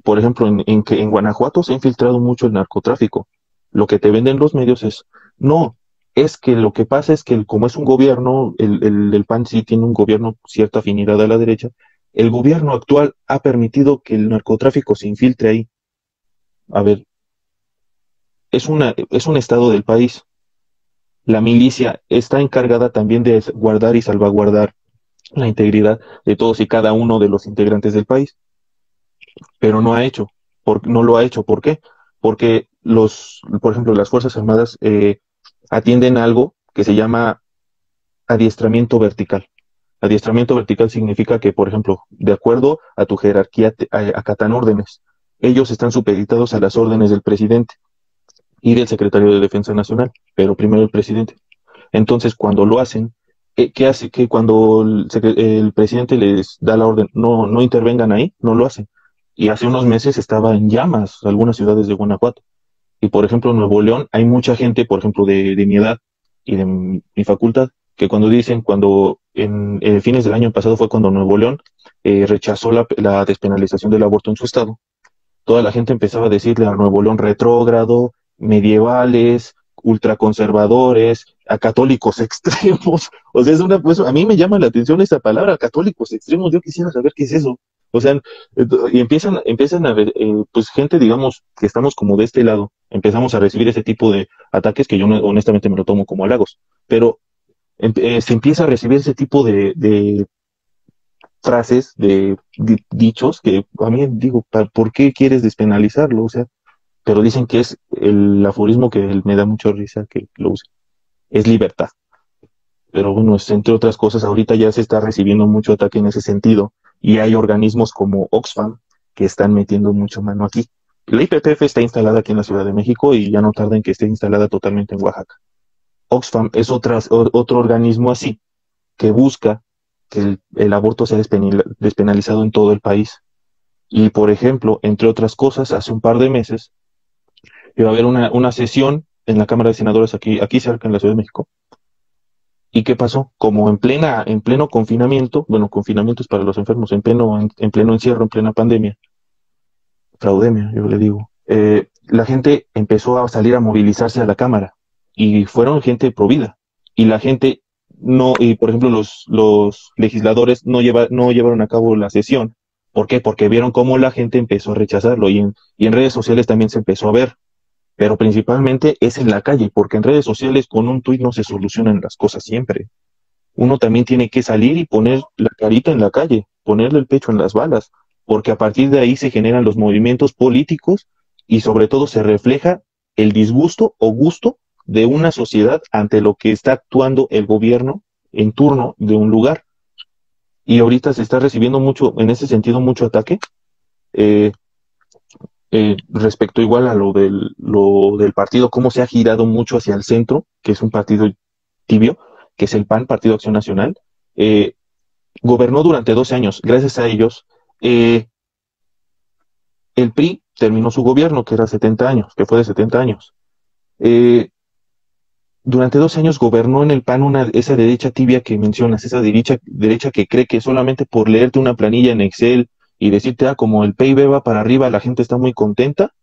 Por ejemplo, en Guanajuato se ha infiltrado mucho el narcotráfico. Lo que te venden los medios es, no, es que lo que pasa es que como es un gobierno, el PAN sí tiene un gobierno, cierta afinidad a la derecha, el gobierno actual ha permitido que el narcotráfico se infiltre ahí. A ver, es un estado del país. La milicia está encargada también de guardar y salvaguardar la integridad de todos y cada uno de los integrantes del país, pero no lo ha hecho. ¿Por qué? Porque por ejemplo, las Fuerzas Armadas atienden a algo que se llama adiestramiento vertical. Adiestramiento vertical significa que, por ejemplo, de acuerdo a tu jerarquía, acatan órdenes. Ellos están supeditados a las órdenes del presidente y del secretario de Defensa Nacional, pero primero el presidente. Entonces, cuando lo hacen, ¿qué hace? Que cuando el presidente les da la orden, no intervengan ahí, no lo hacen. Y hace unos meses estaba en llamas algunas ciudades de Guanajuato. Y por ejemplo, en Nuevo León hay mucha gente, por ejemplo, de mi edad y de mi facultad, que cuando en fines del año pasado fue cuando Nuevo León rechazó la despenalización del aborto en su estado, toda la gente empezaba a decirle a Nuevo León retrógrado, medievales, ultraconservadores, a católicos extremos. O sea, pues a mí me llama la atención esa palabra, católicos extremos. Yo quisiera saber qué es eso. O sea, y empiezan a ver, pues gente, digamos, que estamos como de este lado, empezamos a recibir ese tipo de ataques que yo honestamente me lo tomo como halagos, pero se empieza a recibir ese tipo de frases, de dichos que a mí digo, ¿por qué quieres despenalizarlo? O sea, pero dicen que es el aforismo que me da mucha risa que lo use, es libertad. Pero bueno, entre otras cosas, ahorita ya se está recibiendo mucho ataque en ese sentido y hay organismos como Oxfam que están metiendo mucho mano aquí. La IPPF está instalada aquí en la Ciudad de México y ya no tarda en que esté instalada totalmente en Oaxaca. Oxfam es otro organismo así que busca que el aborto sea despenalizado en todo el país. Y, por ejemplo, entre otras cosas, hace un par de meses iba a haber una sesión en la Cámara de Senadores aquí cerca en la Ciudad de México. ¿Y qué pasó? Como en pleno confinamiento, bueno, confinamiento es para los enfermos, en pleno encierro, en plena pandemia, fraudemia, yo le digo, la gente empezó a salir a movilizarse a la Cámara y fueron gente provida. Y la gente no, y por ejemplo, los legisladores no llevaron a cabo la sesión. ¿Por qué? Porque vieron cómo la gente empezó a rechazarlo y en redes sociales también se empezó a ver, pero principalmente es en la calle, porque en redes sociales con un tuit no se solucionan las cosas siempre. Uno también tiene que salir y poner la carita en la calle, ponerle el pecho en las balas, porque a partir de ahí se generan los movimientos políticos y sobre todo se refleja el disgusto o gusto de una sociedad ante lo que está actuando el gobierno en turno de un lugar. Y ahorita se está recibiendo mucho, en ese sentido, mucho ataque. Eh, Respecto igual a lo del partido, cómo se ha girado mucho hacia el centro, que es un partido tibio, que es el PAN, Partido Acción Nacional, eh, gobernó durante 12 años. Gracias a ellos, el PRI terminó su gobierno, que era 70 años, que fue de 70 años. Durante 12 años gobernó en el PAN esa derecha tibia que mencionas, esa derecha que cree que solamente por leerte una planilla en Excel y decirte, como el PIB va para arriba, la gente está muy contenta,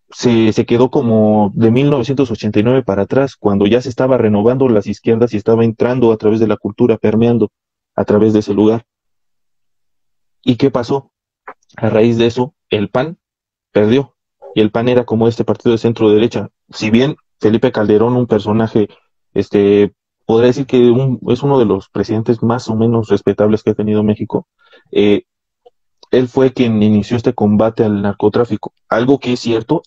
se quedó como de 1989 para atrás, cuando ya se estaba renovando las izquierdas y estaba entrando a través de la cultura, permeando a través de ese lugar. ¿Y qué pasó? A raíz de eso, el PAN perdió. Y el PAN era como este partido de centro derecha. Si bien Felipe Calderón, un personaje, podría decir que es uno de los presidentes más o menos respetables que ha tenido México, él fue quien inició este combate al narcotráfico. Algo que es cierto,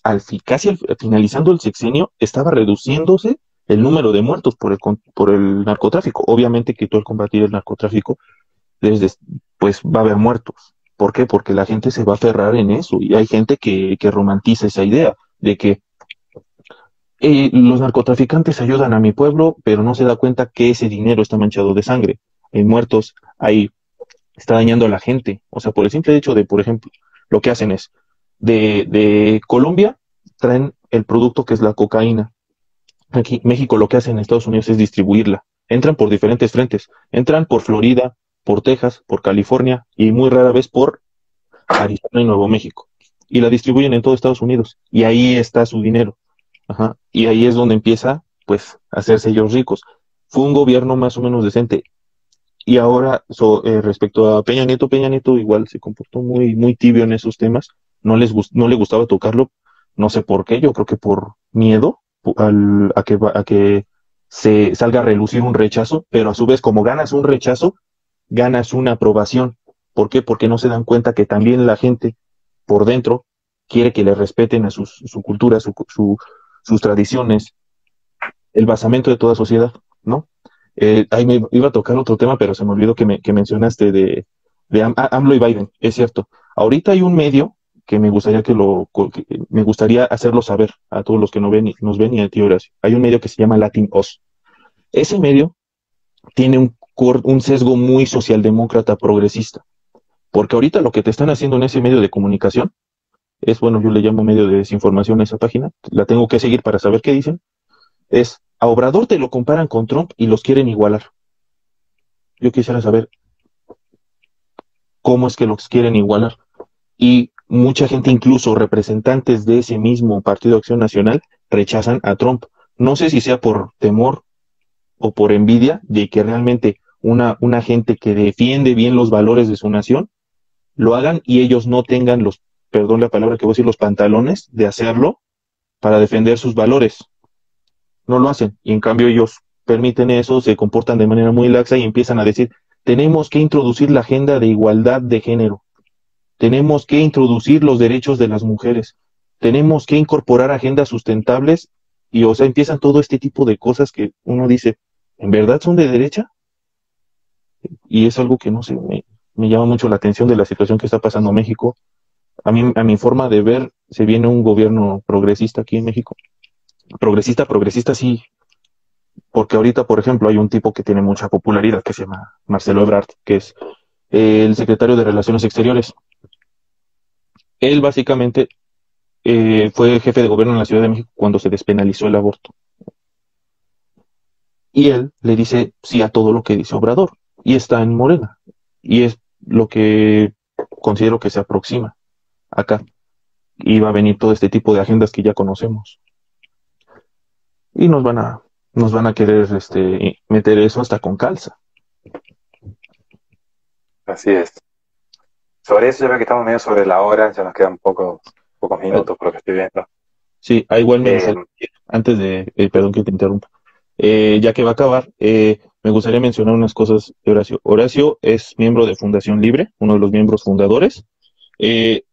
finalizando el sexenio, estaba reduciéndose el número de muertos por el narcotráfico. Obviamente que tú al combatir el narcotráfico, pues va a haber muertos. ¿Por qué? Porque la gente se va a aferrar en eso y hay gente que romantiza esa idea de que Los narcotraficantes ayudan a mi pueblo, pero no se da cuenta que ese dinero está manchado de sangre. Hay muertos, hay, está dañando a la gente. O sea, por el simple hecho de, por ejemplo, lo que hacen es, de Colombia traen el producto que es la cocaína. Aquí, México lo que hace en Estados Unidos es distribuirla. Entran por diferentes frentes. Entran por Florida, por Texas, por California y muy rara vez por Arizona y Nuevo México. Y la distribuyen en todo Estados Unidos. Y ahí está su dinero. Ajá. Y ahí es donde empieza, pues, a hacerse ellos ricos. Fue un gobierno más o menos decente. Y ahora, respecto a Peña Nieto igual se comportó muy tibio en esos temas. No le gustaba tocarlo. No sé por qué. Yo creo que por miedo a que se salga a relucir un rechazo. Pero a su vez, como ganas un rechazo, ganas una aprobación. ¿Por qué? Porque no se dan cuenta que también la gente por dentro quiere que le respeten a su cultura, sus tradiciones, el basamento de toda sociedad, ¿no? Ahí me iba a tocar otro tema, pero se me olvidó que mencionaste de AMLO y Biden, es cierto. Ahorita hay un medio que me gustaría que me gustaría hacerlo saber a todos los que nos ven y a ti, Horacio. Hay un medio que se llama Latin Oz. Ese medio tiene un sesgo muy socialdemócrata progresista, porque ahorita lo que te están haciendo en ese medio de comunicación es, bueno, yo le llamo medio de desinformación a esa página, la tengo que seguir para saber qué dicen, es a Obrador te lo comparan con Trump y los quieren igualar. Yo quisiera saber cómo es que los quieren igualar. Y mucha gente, incluso representantes de ese mismo Partido de Acción Nacional, rechazan a Trump. No sé si sea por temor o por envidia de que realmente una gente que defiende bien los valores de su nación lo hagan y ellos no tengan los, perdón la palabra que voy a decir, los pantalones de hacerlo para defender sus valores. No lo hacen. Y en cambio ellos permiten eso, se comportan de manera muy laxa y empiezan a decir, tenemos que introducir la agenda de igualdad de género, tenemos que introducir los derechos de las mujeres, tenemos que incorporar agendas sustentables y, o sea, empiezan todo este tipo de cosas que uno dice, ¿en verdad son de derecha? Y es algo que no sé, me llama mucho la atención de la situación que está pasando en México. A mi forma de ver, se viene un gobierno progresista aquí en México. Progresista sí, porque ahorita, por ejemplo, hay un tipo que tiene mucha popularidad que se llama Marcelo Ebrard, que es el secretario de Relaciones Exteriores. Él básicamente fue jefe de gobierno en la Ciudad de México cuando se despenalizó el aborto. Y él le dice sí a todo lo que dice Obrador. Y está en Morena. Y es lo que considero que se aproxima acá. Y va a venir todo este tipo de agendas que ya conocemos. Y nos van a querer meter eso hasta con calza. Así es. Sobre eso, yo creo que estamos medio sobre la hora, ya nos quedan pocos minutos por lo que estoy viendo. Sí, igual me Eh, gustaría, antes de, perdón que te interrumpa, ya que va a acabar, me gustaría mencionar unas cosas de Horacio. Horacio es miembro de Fundación Libre, uno de los miembros fundadores. Eh,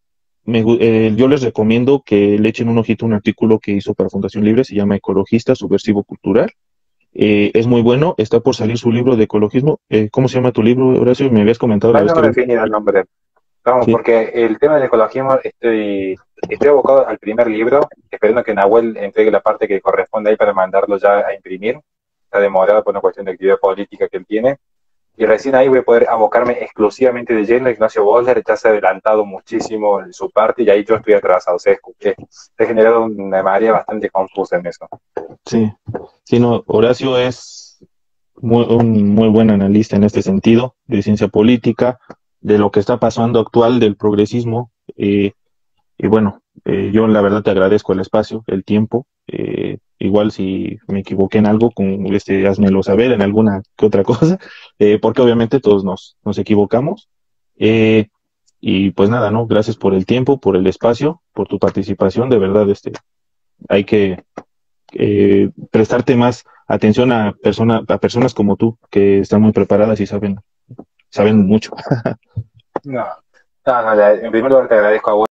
yo les recomiendo que le echen un ojito a un artículo que hizo para Fundación Libre, se llama Ecologista Subversivo Cultural. Es muy bueno, está por salir su libro de ecologismo. ¿Cómo se llama tu libro, Horacio? Me habías comentado no la hay vez que nombre definido el nombre. Vamos, sí, porque el tema del ecologismo estoy abocado al primer libro, esperando que Nahuel entregue la parte que corresponde ahí para mandarlo ya a imprimir. Está demorado por una cuestión de actividad política que él tiene. Y recién ahí voy a poder abocarme exclusivamente de lleno. Ignacio Boller ya se ha adelantado muchísimo en su parte y ahí yo estoy atrasado. O sea, se ha generado una marea bastante confusa en eso. sí, sí, no, Horacio es un muy buen analista en este sentido, de ciencia política, de lo que está pasando actual, del progresismo. Y bueno, yo la verdad te agradezco el espacio, el tiempo. Igual si me equivoqué en algo, házmelo saber en alguna que otra cosa, porque obviamente todos nos equivocamos. Eh, y pues nada, ¿no? Gracias por el tiempo, por el espacio, por tu participación. De verdad, hay que prestarte más atención a personas como tú, que están muy preparadas y saben mucho. No, no, en primer lugar te agradezco a vos